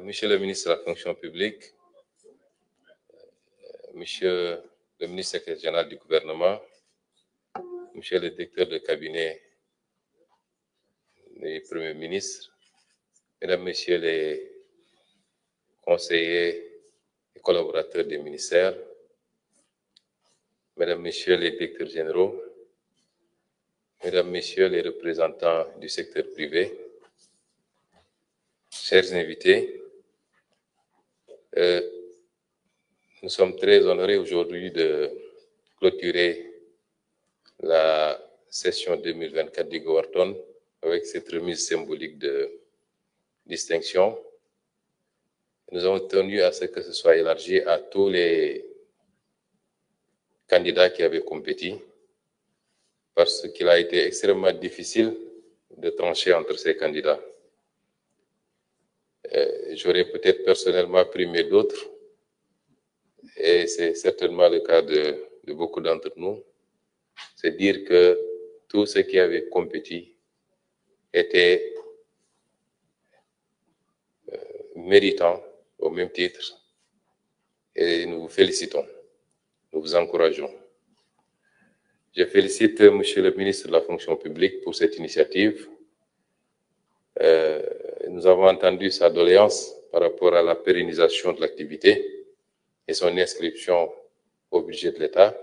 Monsieur le ministre de la fonction publique, Monsieur le ministre secrétaire général du gouvernement, Monsieur le directeur de cabinet du Premier ministre, Mesdames, Messieurs les conseillers et collaborateurs des ministères, Mesdames, Messieurs les directeurs généraux, Mesdames, Messieurs les représentants du secteur privé, chers invités, nous sommes très honorés aujourd'hui de clôturer la session 2024 du Goverton avec cette remise symbolique de distinction. Nous avons tenu à ce que ce soit élargi à tous les candidats qui avaient compéti, parce qu'il a été extrêmement difficile de trancher entre ces candidats. J'aurais peut-être personnellement primé d'autres, et c'est certainement le cas de beaucoup d'entre nous. C'est dire que tous ceux qui avaient compéti étaient méritants au même titre, et nous vous félicitons, nous vous encourageons. Je félicite Monsieur le ministre de la fonction publique pour cette initiative. Nous avons entendu sa doléance par rapport à la pérennisation de l'activité et son inscription au budget de l'État.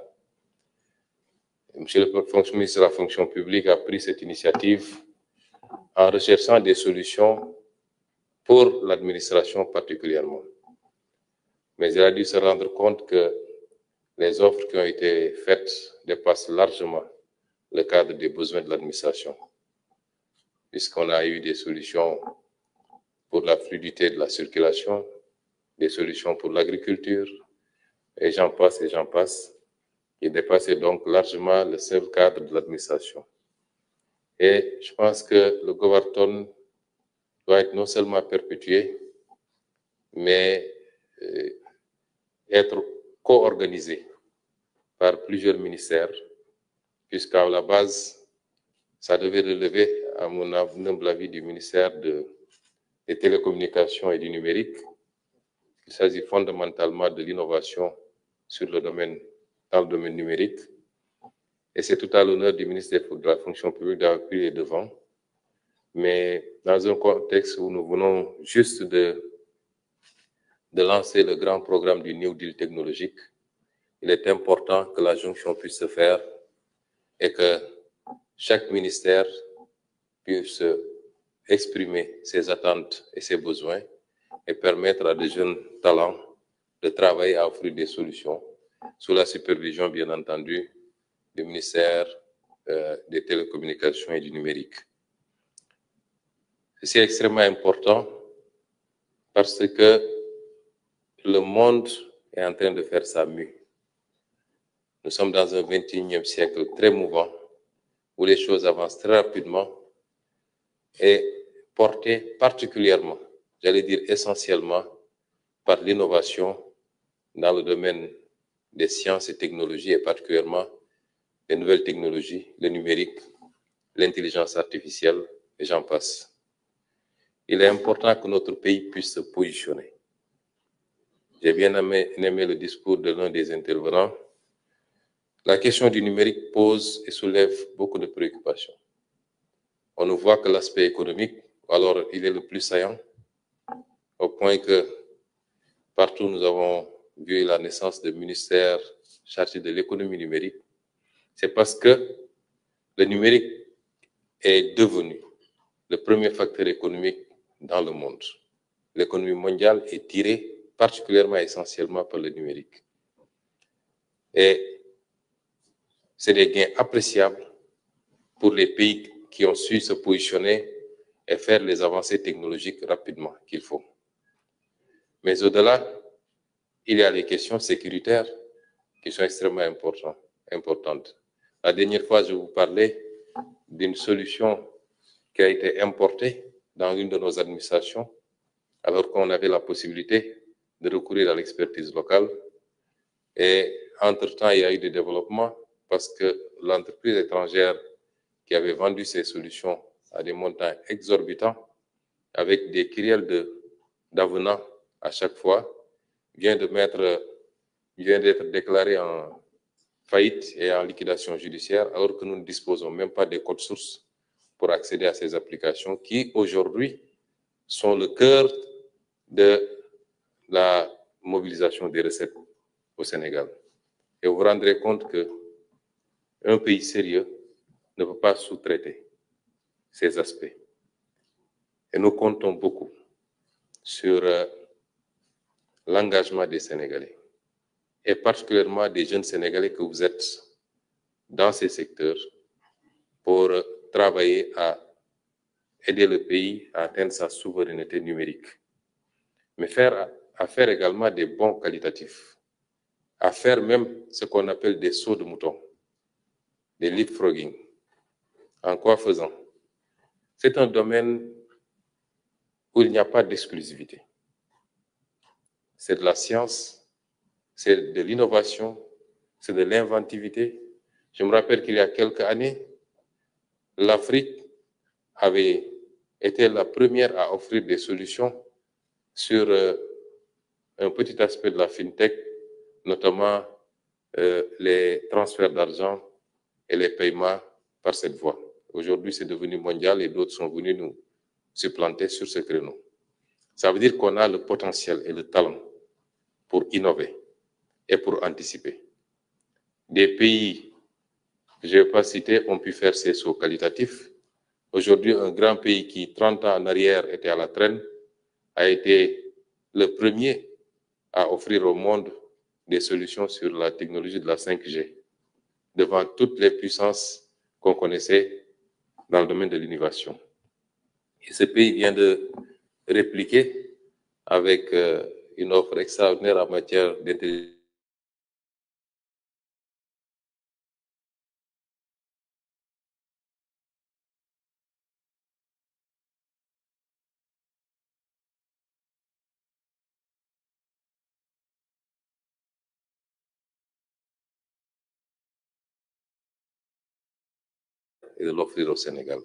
Monsieur le ministre de la fonction publique a pris cette initiative en recherchant des solutions pour l'administration particulièrement. Mais il a dû se rendre compte que les offres qui ont été faites dépassent largement le cadre des besoins de l'administration, puisqu'on a eu des solutions pour la fluidité de la circulation, des solutions pour l'agriculture, et j'en passe, qui dépassaient donc largement le seul cadre de l'administration. Et je pense que le Goverton doit être non seulement perpétué, mais être co-organisé par plusieurs ministères, puisqu'à la base, ça devait relever, à mon humble avis, du ministère des télécommunications et du numérique. Il s'agit fondamentalement de l'innovation dans le domaine numérique. Et c'est tout à l'honneur du ministre de la fonction publique d'avoir pris les devants. Mais dans un contexte où nous venons juste de lancer le grand programme du New Deal technologique, il est important que la jonction puisse se faire et que chaque ministère puisse exprimer ses attentes et ses besoins et permettre à des jeunes talents de travailler à offrir des solutions sous la supervision, bien entendu, du ministère des télécommunications et du numérique. C'est extrêmement important parce que le monde est en train de faire sa mue. Nous sommes dans un 21e siècle très mouvant, où les choses avancent très rapidement et portées particulièrement, j'allais dire essentiellement, par l'innovation dans le domaine des sciences et technologies, et particulièrement les nouvelles technologies, le numérique, l'intelligence artificielle, et j'en passe. Il est important que notre pays puisse se positionner. J'ai bien aimé le discours de l'un des intervenants. La question du numérique pose et soulève beaucoup de préoccupations. On ne voit que l'aspect économique, alors il est le plus saillant, au point que partout nous avons vu la naissance de ministères chargés de l'économie numérique. C'est parce que le numérique est devenu le premier facteur économique dans le monde. L'économie mondiale est tirée particulièrement essentiellement par le numérique. Et c'est des gains appréciables pour les pays qui ont su se positionner et faire les avancées technologiques rapidement qu'il faut. Mais au-delà, il y a les questions sécuritaires qui sont extrêmement importantes. La dernière fois, je vous parlais d'une solution qui a été importée dans une de nos administrations, alors qu'on avait la possibilité de recourir à l'expertise locale. Et entre-temps, il y a eu des développements parce que l'entreprise étrangère qui avait vendu ces solutions à des montants exorbitants avec des kyrielles d'avenants à chaque fois, vient d'être déclaré en faillite et en liquidation judiciaire, alors que nous ne disposons même pas des codes sources pour accéder à ces applications qui, aujourd'hui, sont le cœur de la mobilisation des recettes au Sénégal. Et vous vous rendrez compte qu'un pays sérieux ne peut pas sous-traiter ces aspects. Et nous comptons beaucoup sur l'engagement des Sénégalais, et particulièrement des jeunes Sénégalais que vous êtes dans ces secteurs pour travailler à aider le pays à atteindre sa souveraineté numérique, mais à faire également des bons qualitatifs, à faire même ce qu'on appelle des sauts de mouton, des leapfrogging. En quoi faisant? C'est un domaine où il n'y a pas d'exclusivité. C'est de la science, c'est de l'innovation, c'est de l'inventivité. Je me rappelle qu'il y a quelques années, l'Afrique avait été la première à offrir des solutions sur un petit aspect de la FinTech, notamment les transferts d'argent et les paiements par cette voie. Aujourd'hui, c'est devenu mondial et d'autres sont venus nous supplanter sur ce créneau. Ça veut dire qu'on a le potentiel et le talent pour innover et pour anticiper. Des pays que je ne vais pas citer ont pu faire ces sauts qualitatifs. Aujourd'hui, un grand pays qui, 30 ans en arrière, était à la traîne, a été le premier à offrir au monde des solutions sur la technologie de la 5G, devant toutes les puissances qu'on connaissait dans le domaine de l'innovation. Et ce pays vient de répliquer avec une offre extraordinaire en matière d'intelligence et de l'offrir au Sénégal.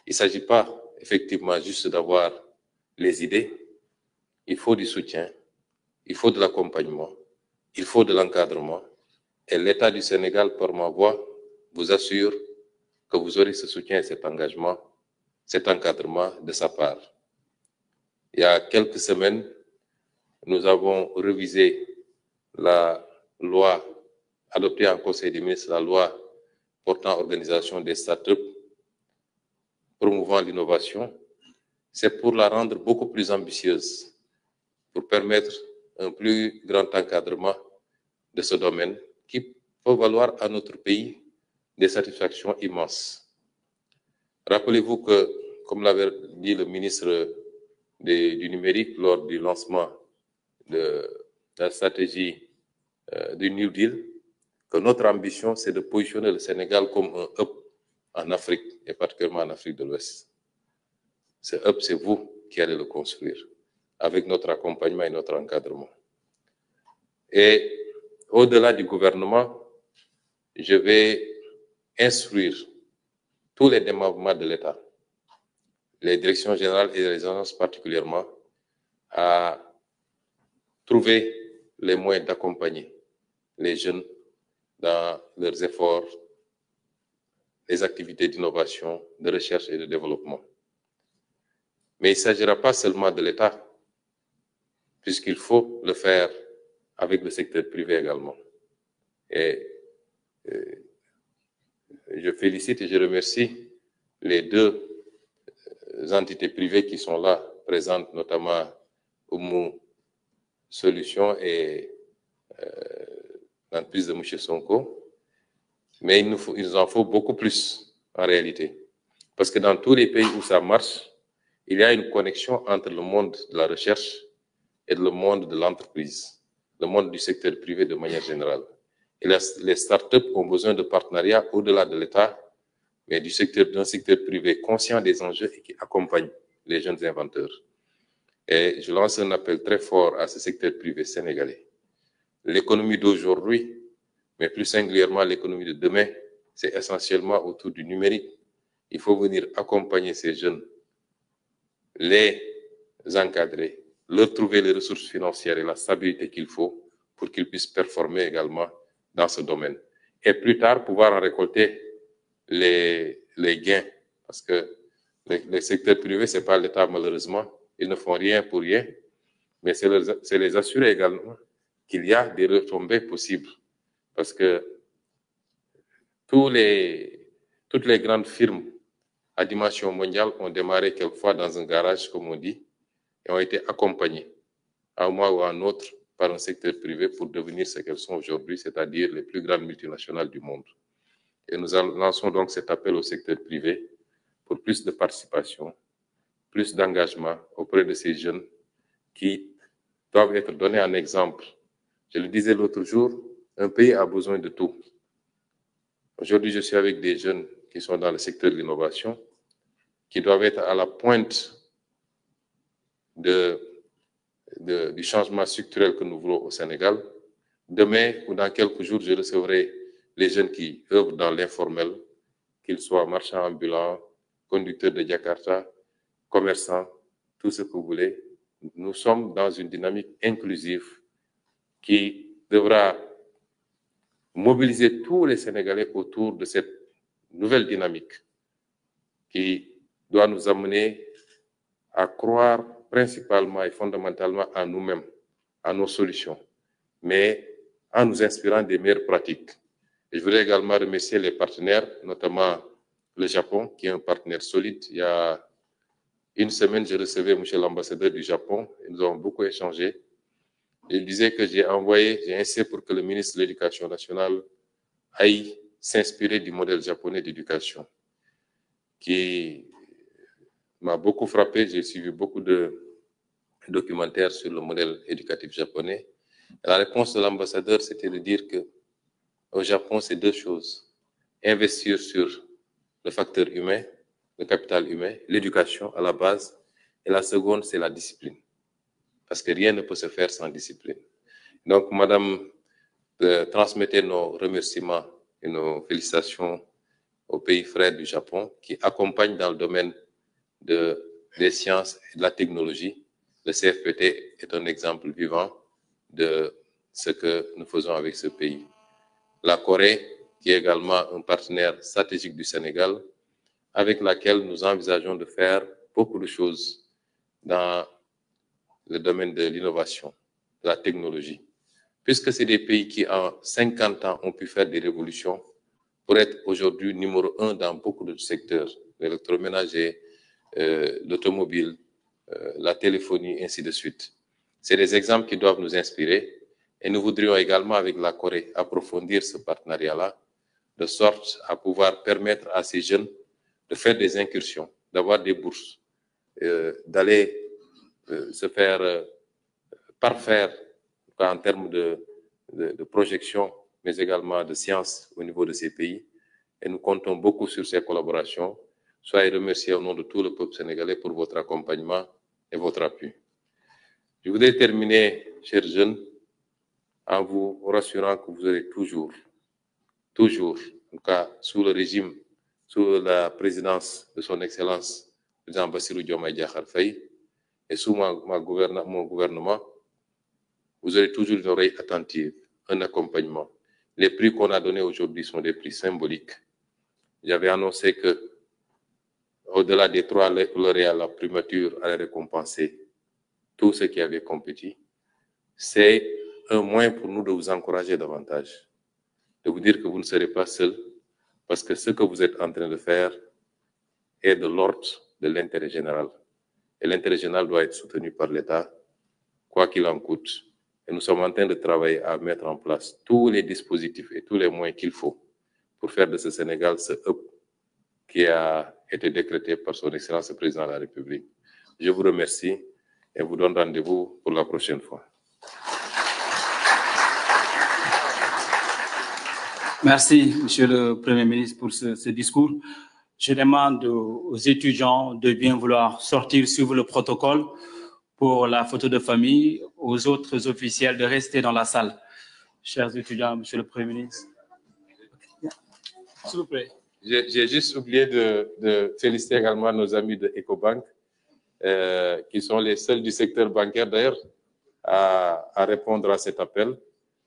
Il ne s'agit pas effectivement juste d'avoir les idées, il faut du soutien, il faut de l'accompagnement, il faut de l'encadrement. Et l'État du Sénégal, par ma voix, vous assure que vous aurez ce soutien et cet engagement, cet encadrement de sa part. Il y a quelques semaines, nous avons révisé la loi adoptée en Conseil des ministres, la loi portant organisation des startups, promouvant l'innovation. C'est pour la rendre beaucoup plus ambitieuse, pour permettre un plus grand encadrement de ce domaine qui peut valoir à notre pays des satisfactions immenses. Rappelez-vous que, comme l'avait dit le ministre du numérique lors du lancement de la stratégie du New Deal, que notre ambition, c'est de positionner le Sénégal comme un hub en Afrique, et particulièrement en Afrique de l'Ouest. Ce hub, c'est vous qui allez le construire, avec notre accompagnement et notre encadrement. Et au-delà du gouvernement, je vais instruire tous les démembrements de l'État, les directions générales et les agences particulièrement, à trouver les moyens d'accompagner les jeunes dans leurs efforts, les activités d'innovation, de recherche et de développement. Mais il ne s'agira pas seulement de l'État, puisqu'il faut le faire avec le secteur privé également. Et je félicite et je remercie les deux entités privées qui sont là, présentes, notamment Oumou Solutions et l'entreprise de M. Sonko. Mais il nous en faut beaucoup plus en réalité. Parce que dans tous les pays où ça marche, il y a une connexion entre le monde de la recherche et le monde de l'entreprise, le monde du secteur privé de manière générale. Et les startups ont besoin de partenariats au-delà de l'État, mais d'un secteur privé conscient des enjeux et qui accompagne les jeunes inventeurs. Et je lance un appel très fort à ce secteur privé sénégalais. L'économie d'aujourd'hui, mais plus singulièrement l'économie de demain, c'est essentiellement autour du numérique. Il faut venir accompagner ces jeunes les encadrer, leur trouver les ressources financières et la stabilité qu'il faut pour qu'ils puissent performer également dans ce domaine. Et plus tard, pouvoir en récolter les gains. Parce que le secteur privé, ce n'est pas l'État malheureusement. Ils ne font rien pour rien. Mais c'est les assurer également qu'il y a des retombées possibles. Parce que toutes les grandes firmes à dimension mondiale ont démarré quelquefois dans un garage, comme on dit, et ont été accompagnées à un moment ou à un autre par un secteur privé pour devenir ce qu'elles sont aujourd'hui, c'est-à-dire les plus grandes multinationales du monde. Et nous lançons donc cet appel au secteur privé pour plus de participation, plus d'engagement auprès de ces jeunes qui doivent être donnés en exemple. Je le disais l'autre jour, un pays a besoin de tout. Aujourd'hui, je suis avec des jeunes qui sont dans le secteur de l'innovation, qui doivent être à la pointe du changement structurel que nous voulons au Sénégal. Demain ou dans quelques jours, je recevrai les jeunes qui œuvrent dans l'informel, qu'ils soient marchands ambulants, conducteurs de Jakarta, commerçants, tout ce que vous voulez. Nous sommes dans une dynamique inclusive qui devra mobiliser tous les Sénégalais autour de cette nouvelle dynamique qui doit nous amener à croire principalement et fondamentalement à nous-mêmes, à nos solutions, mais en nous inspirant des meilleures pratiques. Et je voudrais également remercier les partenaires, notamment le Japon, qui est un partenaire solide. Il y a une semaine, je recevais M. l'ambassadeur du Japon et nous avons beaucoup échangé. Il disait que j'ai insisté pour que le ministre de l'Éducation nationale aille s'inspirer du modèle japonais d'éducation, qui m'a beaucoup frappé. J'ai suivi beaucoup de documentaires sur le modèle éducatif japonais. Et la réponse de l'ambassadeur, c'était de dire que au Japon, c'est deux choses. Investir sur le facteur humain, le capital humain, l'éducation à la base. Et la seconde, c'est la discipline. Parce que rien ne peut se faire sans discipline. Donc, Madame, transmettez nos remerciements et nos félicitations au pays frère du Japon qui accompagne dans le domaine des sciences et de la technologie. Le CFPT est un exemple vivant de ce que nous faisons avec ce pays. La Corée, qui est également un partenaire stratégique du Sénégal, avec laquelle nous envisageons de faire beaucoup de choses dans le domaine de l'innovation, de la technologie. Puisque c'est des pays qui, en 50 ans, ont pu faire des révolutions pour être aujourd'hui numéro 1 dans beaucoup de secteurs, l'électroménager, l'automobile, la téléphonie, ainsi de suite. C'est des exemples qui doivent nous inspirer et nous voudrions également, avec la Corée, approfondir ce partenariat-là, de sorte à pouvoir permettre à ces jeunes de faire des incursions, d'avoir des bourses, d'aller se faire parfaire en termes de projection, mais également de science au niveau de ces pays. Et nous comptons beaucoup sur ces collaborations. Soyez remerciés au nom de tout le peuple sénégalais pour votre accompagnement et votre appui. Je voudrais terminer, chers jeunes, en vous rassurant que vous aurez toujours, en tout cas sous le régime, sous la présidence de son Excellence, le président Bassirou Diomaye Diakhar Faye, et sous mon gouvernement, vous aurez toujours une oreille attentive, un accompagnement. Les prix qu'on a donnés aujourd'hui sont des prix symboliques. J'avais annoncé que, au-delà des 3 lauréats, la primature allait récompenser tous ceux qui avaient compétit. C'est un moyen pour nous de vous encourager davantage, de vous dire que vous ne serez pas seul, parce que ce que vous êtes en train de faire est de l'ordre de l'intérêt général. Et l'intérêt général doit être soutenu par l'État, quoi qu'il en coûte. Et nous sommes en train de travailler à mettre en place tous les dispositifs et tous les moyens qu'il faut pour faire de ce Sénégal ce hub qui a été décrété par son Excellence le Président de la République. Je vous remercie et vous donne rendez-vous pour la prochaine fois. Merci, Monsieur le Premier ministre, pour ce discours. Je demande aux étudiants de bien vouloir sortir, suivre le protocole pour la photo de famille, aux autres officiels de rester dans la salle. Chers étudiants, Monsieur le Premier ministre. S'il vous plaît. J'ai juste oublié de féliciter également nos amis de EcoBank qui sont les seuls du secteur bancaire d'ailleurs à répondre à cet appel.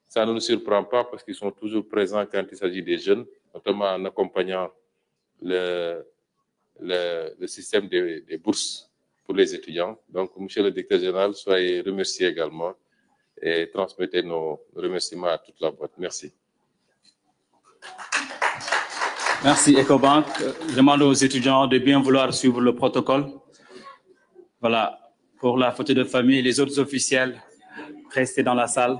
Ça ne nous surprend pas parce qu'ils sont toujours présents quand il s'agit des jeunes, notamment en accompagnant le système des bourses pour les étudiants. Donc, Monsieur le Directeur général, soyez remercié également et transmettez nos remerciements à toute la boîte. Merci. Merci, Ecobank. Je demande aux étudiants de bien vouloir suivre le protocole. Voilà, pour la photo de famille, les autres officiels, restez dans la salle.